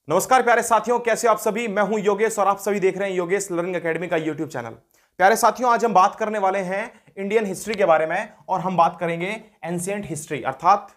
नमस्कार प्यारे साथियों, कैसे हो आप सभी। मैं हूं योगेश और आप सभी देख रहे हैं योगेश लर्निंग एकेडमी का यूट्यूब चैनल। प्यारे साथियों, आज हम बात करने वाले हैं इंडियन हिस्ट्री के बारे में और हम बात करेंगे एंशिएंट हिस्ट्री अर्थात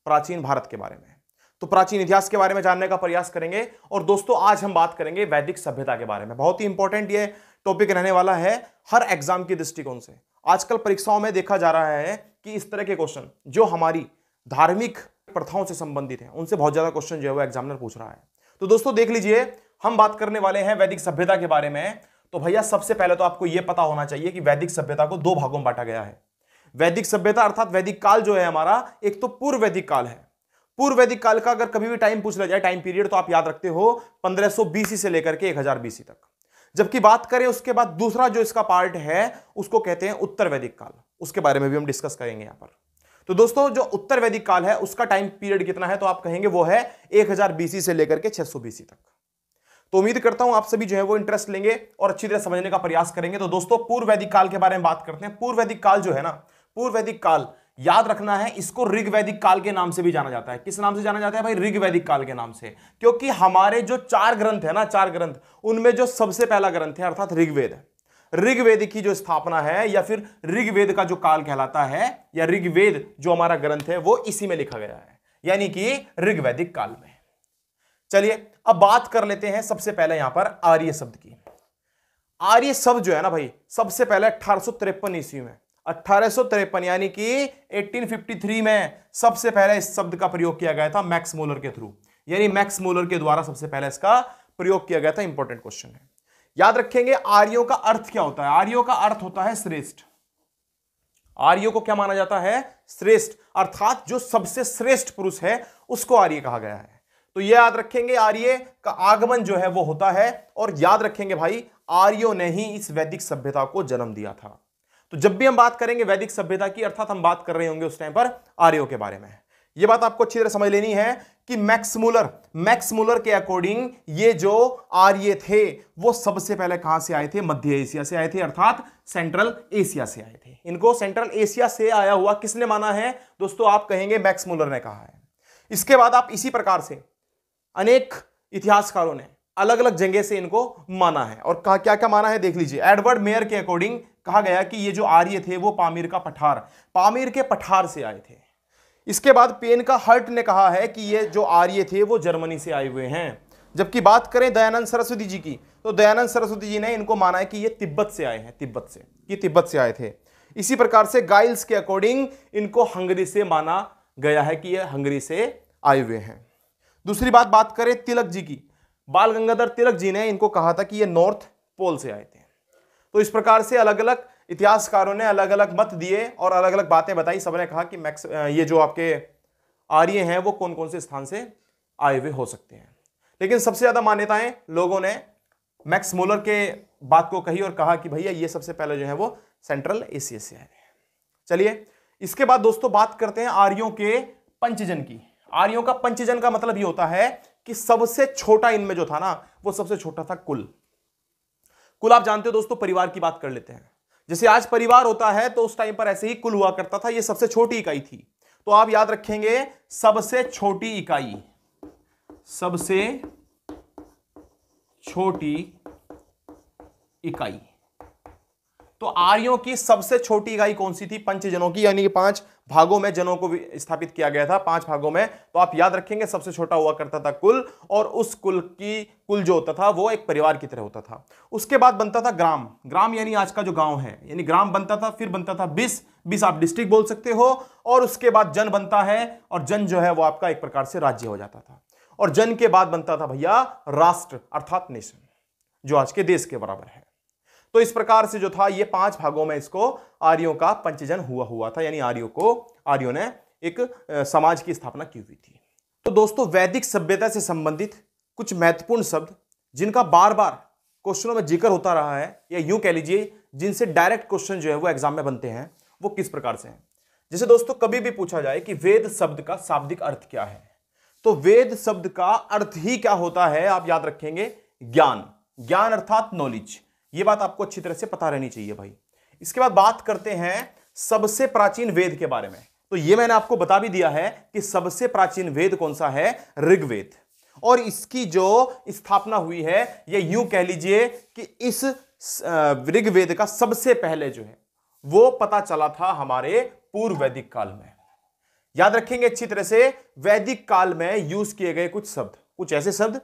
प्राचीन भारत के बारे में। तो प्राचीन इतिहास के बारे में जानने का प्रयास करेंगे। और दोस्तों, आज हम बात करेंगे वैदिक सभ्यता के बारे में। बहुत ही इंपॉर्टेंट ये टॉपिक रहने वाला है हर एग्जाम के दृष्टिकोण से। आजकल परीक्षाओं में देखा जा रहा है कि इस तरह के क्वेश्चन जो हमारी धार्मिक प्रथाओं से संबंधित है, उनसे बहुत ज्यादा क्वेश्चन जो है वो एग्जामिनर पूछ रहा है। तो दोस्तों देख लीजिए, हम बात करने वाले हैं वैदिक सभ्यता के बारे में। तो भैया सबसे पहले तो आपको यह पता होना चाहिए कि वैदिक सभ्यता को दो भागों में बांटा गया है। वैदिक सभ्यता अर्थात वैदिक काल जो है हमारा, एक तो पूर्व वैदिक काल है। पूर्व वैदिक काल का अगर कभी भी टाइम पूछ लिया जाए, टाइम पीरियड, तो आप याद रखते हो 1500 बीसी से लेकर के 1000 बीसी तक। जबकि बात करें उसके बाद दूसरा जो इसका पार्ट है उसको कहते हैं उत्तर वैदिक काल। उसके बारे में भी हम डिस्कस करेंगे यहां पर। तो दोस्तों, जो उत्तर वैदिक काल है उसका टाइम पीरियड कितना है, तो आप कहेंगे वो है 1000 बीसी से लेकर के 600 बीसी तक। तो उम्मीद करता हूं आप सभी जो है वो इंटरेस्ट लेंगे और अच्छी तरह समझने का प्रयास करेंगे। तो दोस्तों, पूर्व वैदिक काल के बारे में बात करते हैं। पूर्व वैदिक काल जो है ना, पूर्व वैदिक काल याद रखना है, इसको ऋग वैदिक काल के नाम से भी जाना जाता है। किस नाम से जाना जाता है भाई? ऋग वैदिक काल के नाम से। क्योंकि हमारे जो 4 ग्रंथ है ना, 4 ग्रंथ, उनमें जो सबसे पहला ग्रंथ है अर्थात ऋग्वेद, ऋग्वेद की जो स्थापना है या फिर ऋग्वेद का जो काल कहलाता है या ऋग्वेद जो हमारा ग्रंथ है वो इसी में लिखा गया है, यानी कि ऋग्वैदिक काल में। चलिए अब बात कर लेते हैं सबसे पहले यहां पर आर्य शब्द की। आर्य शब्द जो है ना भाई, सबसे पहले 1853 ईस्वी में, 1853 यानी कि 1853 में सबसे पहले इस शब्द का प्रयोग किया गया था मैक्स मूलर के थ्रू, यानी मैक्स मूलर के द्वारा सबसे पहले इसका प्रयोग किया गया था। इंपॉर्टेंट क्वेश्चन है, याद रखेंगे। आर्यों का अर्थ क्या होता है? आर्यों का अर्थ होता है श्रेष्ठ। आर्यों को क्या माना जाता है? श्रेष्ठ, अर्थात जो सबसे श्रेष्ठ पुरुष है उसको आर्य कहा गया है। तो यह याद रखेंगे, आर्य का आगमन जो है वो होता है। और याद रखेंगे भाई, आर्यों ने ही इस वैदिक सभ्यता को जन्म दिया था। तो जब भी हम बात करेंगे वैदिक सभ्यता की, अर्थात हम बात कर रहे होंगे उस टाइम पर आर्यों के बारे में। यह बात आपको अच्छी तरह समझ लेनी है कि मैक्स मूलर के अकॉर्डिंग ये जो आर्य थे वो सबसे पहले कहां से आए थे? मध्य एशिया से आए थे, अर्थात सेंट्रल एशिया से आए थे। इनको सेंट्रल एशिया से आया हुआ किसने माना है दोस्तों? आप कहेंगे मैक्स मूलर ने कहा है। इसके बाद आप इसी प्रकार से अनेक इतिहासकारों ने अलग अलग जगह से इनको माना है। और क्या क्या माना है देख लीजिए। एडवर्ड मेयर के अकॉर्डिंग कहा गया कि ये जो आर्य थे वो पामीर के पठार से आए थे। इसके बाद पेन का हर्ट ने कहा है कि ये जो आर्य थे वो जर्मनी से आए हुए हैं। जबकि बात करें दयानंद सरस्वती जी की, तो दयानंद सरस्वती जी ने इनको माना है कि ये तिब्बत से आए हैं, तिब्बत से आए थे। इसी प्रकार से गाइल्स के अकॉर्डिंग इनको हंगरी से माना गया है कि ये हंगरी से आए हुए हैं। दूसरी बात करें तिलक जी की, बाल गंगाधर तिलक जी ने इनको कहा था कि ये नॉर्थ पोल से आए थे। तो इस प्रकार से अलग अलग इतिहासकारों ने अलग अलग मत दिए और अलग अलग बातें बताई। सबने कहा कि ये जो आपके आर्य हैं वो कौन कौन से स्थान से आए हुए हो सकते हैं। लेकिन सबसे ज्यादा मान्यताएं लोगों ने मैक्स मूलर के बात को कही और कहा कि भैया ये सबसे पहले जो है वो सेंट्रल एशिया से आए हैं। चलिए इसके बाद दोस्तों बात करते हैं आर्यों के पंचजन की। आर्यों का पंचजन का मतलब ये होता है कि सबसे छोटा इनमें जो था ना, वो सबसे छोटा था कुल। आप जानते हो दोस्तों, परिवार की बात कर लेते हैं। जैसे आज परिवार होता है तो उस टाइम पर ऐसे ही कुल हुआ करता था। ये सबसे छोटी इकाई थी। तो आप याद रखेंगे, सबसे छोटी इकाई। तो आर्यों की सबसे छोटी इकाई कौन सी थी? पंचजनों की, यानी कि 5 भागों में जनों को स्थापित किया गया था, 5 भागों में। तो आप याद रखेंगे सबसे छोटा हुआ करता था कुल, और उस कुल जो होता था वो एक परिवार की तरह होता था। उसके बाद बनता था ग्राम यानी आज का जो गांव है, यानी ग्राम बनता था। फिर बनता था बिस आप डिस्ट्रिक्ट बोल सकते हो। और उसके बाद जन बनता है, और जन जो है वो आपका एक प्रकार से राज्य हो जाता था। और जन के बाद बनता था भैया राष्ट्र अर्थात नेशन, जो आज के देश के बराबर है। तो इस प्रकार से जो था ये 5 भागों में इसको आर्यों का पंचजन हुआ था, यानी आर्यों ने एक समाज की स्थापना की हुई थी। तो दोस्तों, वैदिक सभ्यता से संबंधित कुछ महत्वपूर्ण शब्द जिनका बार बार क्वेश्चनों में जिक्र होता रहा है, या यूं कह लीजिए जिनसे डायरेक्ट क्वेश्चन जो है वो एग्जाम में बनते हैं, वो किस प्रकार से हैं। जैसे दोस्तों, कभी भी पूछा जाए कि वेद शब्द का शाब्दिक अर्थ क्या है, तो वेद शब्द का अर्थ ही क्या होता है? आप याद रखेंगे, ज्ञान अर्थात नॉलेज। यह बात आपको अच्छी तरह से पता रहनी चाहिए भाई। इसके बाद बात करते हैं सबसे प्राचीन वेद के बारे में। तो यह मैंने आपको बता भी दिया है कि सबसे प्राचीन वेद कौन सा है? ऋग्वेद। और इसकी जो स्थापना हुई है ये यूं कह लीजिए कि इस ऋग्वेद का सबसे पहले जो है वो पता चला था हमारे पूर्व वैदिक काल में। याद रखेंगे अच्छी तरह से, वैदिक काल में यूज किए गए कुछ शब्द, कुछ ऐसे शब्द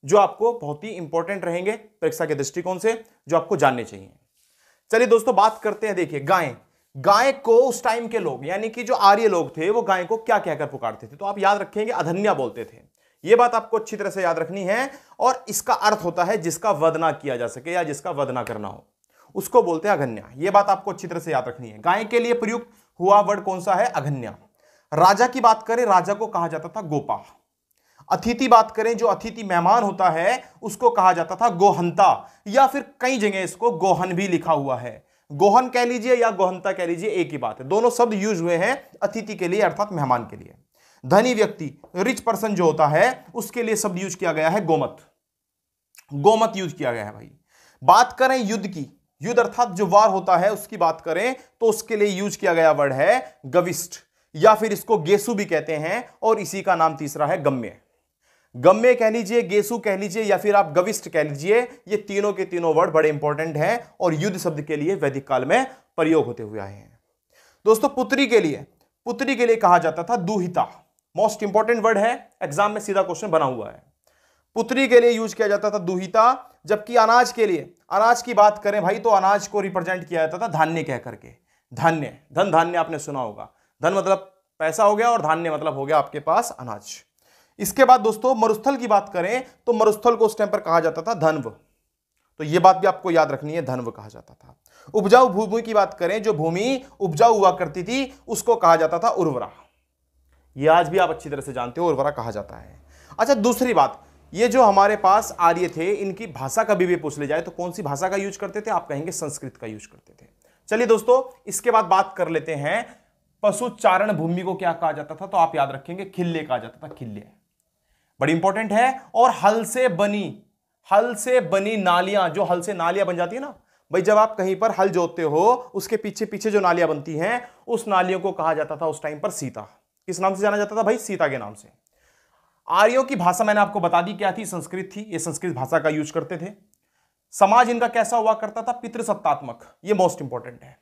जो आपको बहुत ही इंपॉर्टेंट रहेंगे परीक्षा के दृष्टिकोण से, जो आपको जानने चाहिए। चलिए दोस्तों बात करते हैं। देखिए गाय को उस टाइम के लोग यानी कि जो आर्य लोग थे वो गाय को क्या कहकर पुकारते थे, तो आप याद रखेंगे अधन्या बोलते थे। यह बात आपको अच्छी तरह से याद रखनी है। और इसका अर्थ होता है जिसका वध ना किया जा सके या जिसका वध ना करना हो उसको बोलते हैं अघन्या। यह बात आपको अच्छी तरह से याद रखनी है। गाय के लिए प्रयुक्त हुआ वर्ड कौन सा है? अघन्या। राजा की बात करें, राजा को कहा जाता था गोपा। अतिथि बात करें, जो अतिथि मेहमान होता है उसको कहा जाता था गोहंता, या फिर कई जगह इसको गोहन भी लिखा हुआ है। गोहन कह लीजिए या गोहंता कह लीजिए, एक ही बात है। दोनों शब्द यूज हुए हैं अतिथि के लिए अर्थात मेहमान के लिए। धनी व्यक्ति, रिच पर्सन जो होता है उसके लिए शब्द यूज किया गया है गोमत। गोमत यूज किया गया है भाई। बात करें युद्ध की, युद्ध अर्थात जो वार होता है उसकी बात करें तो उसके लिए यूज किया गया वर्ड है गविष्ठ, या फिर इसको गेसु भी कहते हैं। और इसी का नाम तीसरा है गम्य। गम्य कह लीजिए, गेसु कह लीजिए, या फिर आप गविष्ठ कह लीजिए। ये तीनों के तीनों वर्ड बड़े इंपॉर्टेंट हैं और युद्ध शब्द के लिए वैदिक काल में प्रयोग होते हुए आए हैं। दोस्तों पुत्री के लिए कहा जाता था दुहिता। मोस्ट इंपॉर्टेंट वर्ड है, एग्जाम में सीधा क्वेश्चन बना हुआ है। पुत्री के लिए यूज किया जाता था दुहिता। जबकि अनाज के लिए, अनाज की बात करें भाई तो अनाज को रिप्रेजेंट किया जाता था धान्य कह करके। धान्य, धन धान्य आपने सुना होगा। धन मतलब पैसा हो गया और धान्य मतलब हो गया आपके पास अनाज। इसके बाद दोस्तों मरुस्थल की बात करें तो मरुस्थल को उस टाइम पर कहा जाता था धनव। तो यह बात भी आपको याद रखनी है, धनव कहा जाता था। उपजाऊ भूमि की बात करें, जो भूमि उपजाऊ हुआ करती थी उसको कहा जाता था उर्वरा। यह आज भी आप अच्छी तरह से जानते हो, उर्वरा कहा जाता है। अच्छा दूसरी बात, ये जो हमारे पास आर्य थे इनकी भाषा कभी भी पूछ ले जाए तो कौन सी भाषा का यूज करते थे? आप कहेंगे संस्कृत का यूज करते थे। चलिए दोस्तों इसके बाद बात कर लेते हैं पशु चारण भूमि को क्या कहा जाता था, तो आप याद रखेंगे खिल्ले कहा जाता था। खिल्ले बड़ी इंपॉर्टेंट है। और हल से बनी नालियां, जो हल से नालियां बन जाती है ना भाई, जब आप कहीं पर हल जोतते हो उसके पीछे पीछे जो नालियां बनती हैं उस नालियों को कहा जाता था उस टाइम पर सीता। किस नाम से जाना जाता था भाई? सीता के नाम से। आर्यों की भाषा मैंने आपको बता दी क्या थी? संस्कृत थी। ये संस्कृत भाषा का यूज करते थे। समाज इनका कैसा हुआ करता था? पितृसत्तात्मक। ये मोस्ट इंपॉर्टेंट है,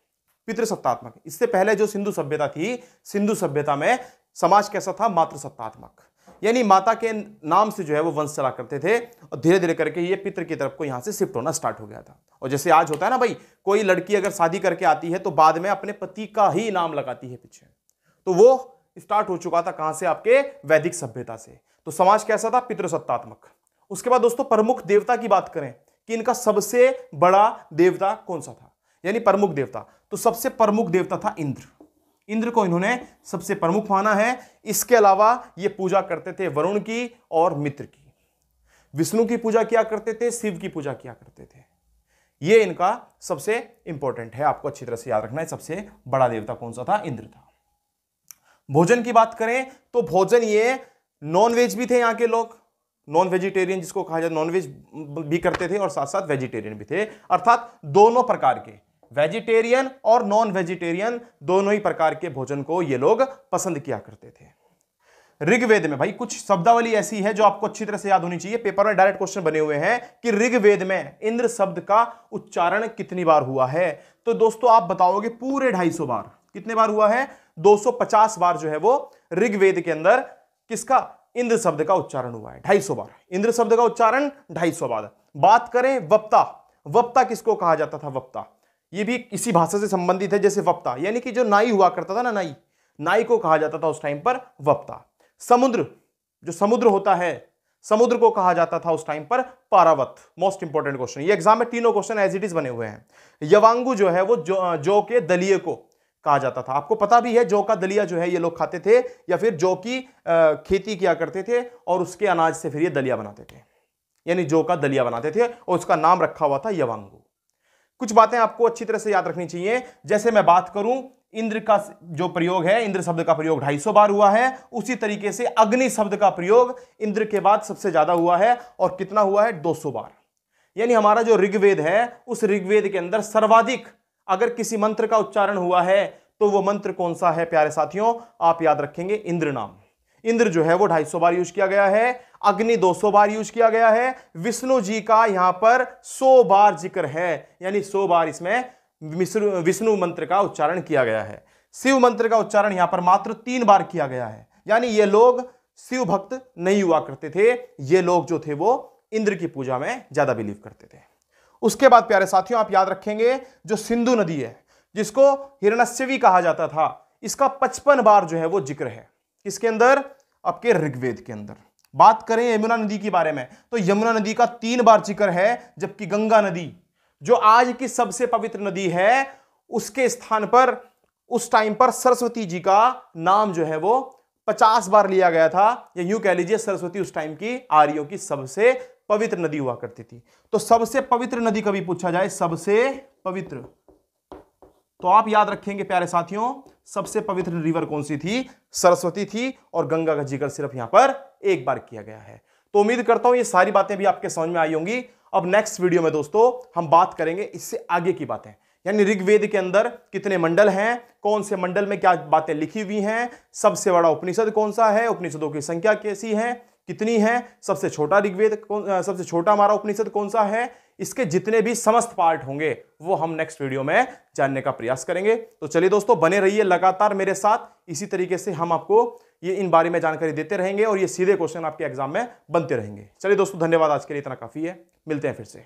पितृसत्तात्मक। इससे पहले जो सिंधु सभ्यता थी, सिंधु सभ्यता में समाज कैसा था? मातृसत्तात्मक, यानी माता के नाम से जो है वो वंश चला करते थे। और धीरे धीरे करके ये पितृ की तरफ को यहां से शिफ्ट होना स्टार्ट हो गया था। और जैसे आज होता है ना भाई, कोई लड़की अगर शादी करके आती है तो बाद में अपने पति का ही नाम लगाती है पीछे, तो वो स्टार्ट हो चुका था कहां से? आपके वैदिक सभ्यता से। तो समाज कैसा था? पितृसत्तात्मक। उसके बाद दोस्तों प्रमुख देवता की बात करें कि इनका सबसे बड़ा देवता कौन सा था, यानी प्रमुख देवता, तो सबसे प्रमुख देवता था इंद्र। इंद्र को इन्होंने सबसे प्रमुख माना है। इसके अलावा ये पूजा करते थे वरुण की और मित्र की। विष्णु की पूजा किया करते थे, शिव की पूजा किया करते थे। ये इनका सबसे इंपॉर्टेंट है, आपको अच्छी तरह से याद रखना है। सबसे बड़ा देवता कौन सा था? इंद्र था। भोजन की बात करें तो भोजन, ये नॉन वेज भी थे यहाँ के लोग, नॉन वेजिटेरियन जिसको कहा जाए, नॉन वेज भी करते थे और साथ साथ वेजिटेरियन भी थे। अर्थात दोनों प्रकार के, वेजिटेरियन और नॉन वेजिटेरियन, दोनों ही प्रकार के भोजन को ये लोग पसंद किया करते थे। ऋग्वेद में भाई कुछ शब्दावली ऐसी है जो आपको अच्छी तरह से याद होनी चाहिए। पेपर में डायरेक्ट क्वेश्चन बने हुए हैं कि ऋग्वेद में इंद्र शब्द का उच्चारण कितनी बार हुआ है, तो दोस्तों आप बताओगे पूरे 250 बार। कितने बार हुआ है? 250 बार जो है वो ऋग्वेद के अंदर किसका? इंद्र शब्द का उच्चारण हुआ है। 250 बार इंद्र शब्द का उच्चारण, 250 बार। बात करें वप्ता, वप्ता किसको कहा जाता था? वप्ता ये भी इसी भाषा से संबंधित है। जैसे वप्ता यानी कि जो नाई हुआ करता था ना, नाई को कहा जाता था उस टाइम पर वप्ता। समुद्र, जो समुद्र होता है, समुद्र को कहा जाता था उस टाइम पर पारावत। मोस्ट इंपॉर्टेंट क्वेश्चन, ये एग्जाम में तीनों क्वेश्चन एज इट इज बने हुए हैं। यवांगु जो है वो जौ के दलिये को कहा जाता था। आपको पता भी है जौ का दलिया जो है ये लोग खाते थे, या फिर जौ की खेती किया करते थे और उसके अनाज से फिर ये दलिया बनाते थे, यानी जौ का दलिया बनाते थे और उसका नाम रखा हुआ था यवांगु। कुछ बातें आपको अच्छी तरह से याद रखनी चाहिए। जैसे मैं बात करूं, इंद्र का जो प्रयोग है, इंद्र शब्द का प्रयोग 250 बार हुआ है। उसी तरीके से अग्नि शब्द का प्रयोग इंद्र के बाद सबसे ज्यादा हुआ है, और कितना हुआ है? 200 बार। यानी हमारा जो ऋग्वेद है उस ऋग्वेद के अंदर सर्वाधिक अगर किसी मंत्र का उच्चारण हुआ है तो वो मंत्र कौन सा है प्यारे साथियों? आप याद रखेंगे इंद्र नाम। इंद्र जो है वो 250 बार यूज किया गया है। अग्नि 200 बार यूज किया गया है। विष्णु जी का यहां पर 100 बार जिक्र है, यानी 100 बार इसमें विष्णु मंत्र का उच्चारण किया गया है। शिव मंत्र का उच्चारण यहां पर मात्र 3 बार किया गया है, यानी ये लोग शिव भक्त नहीं हुआ करते थे, ये लोग जो थे वो इंद्र की पूजा में ज्यादा बिलीव करते थे। उसके बाद प्यारे साथियों आप याद रखेंगे जो सिंधु नदी है, जिसको हिरण्यश्वी कहा जाता था, इसका 55 बार जो है वो जिक्र है। किसके अंदर? आपके ऋग्वेद के अंदर। बात करें यमुना नदी के बारे में तो यमुना नदी का 3 बार जिक्र है, जबकि गंगा नदी जो आज की सबसे पवित्र नदी है, उसके स्थान पर उस टाइम पर सरस्वती जी का नाम जो है वो 50 बार लिया गया था, या यूं कह लीजिए सरस्वती उस टाइम की आर्यों की सबसे पवित्र नदी हुआ करती थी। तो सबसे पवित्र नदी कभी पूछा जाए, सबसे पवित्र, तो आप याद रखेंगे प्यारे साथियों सबसे पवित्र रिवर कौन सी थी? सरस्वती थी, और गंगा का जिक्र सिर्फ यहां पर 1 बार किया गया है। तो उम्मीद करता हूं ये सारी बातें भी आपके समझ में आई होंगी। अब नेक्स्ट वीडियो में दोस्तों हम बात करेंगे इससे आगे की बातें, यानी ऋग्वेद के अंदर कितने मंडल हैं, कौन से मंडल में क्या बातें लिखी हुई हैं, सबसे बड़ा उपनिषद कौन सा है, उपनिषदों की संख्या कैसी है, कितनी है, सबसे छोटा ऋग्वेद सबसे छोटा हमारा उपनिषद कौन सा है, इसके जितने भी समस्त पार्ट होंगे वो हम नेक्स्ट वीडियो में जानने का प्रयास करेंगे। तो चलिए दोस्तों बने रहिए लगातार मेरे साथ, इसी तरीके से हम आपको ये इन बारे में जानकारी देते रहेंगे और ये सीधे क्वेश्चन आपके एग्जाम में बनते रहेंगे। चलिए दोस्तों धन्यवाद, आज के लिए इतना काफी है, मिलते हैं फिर से।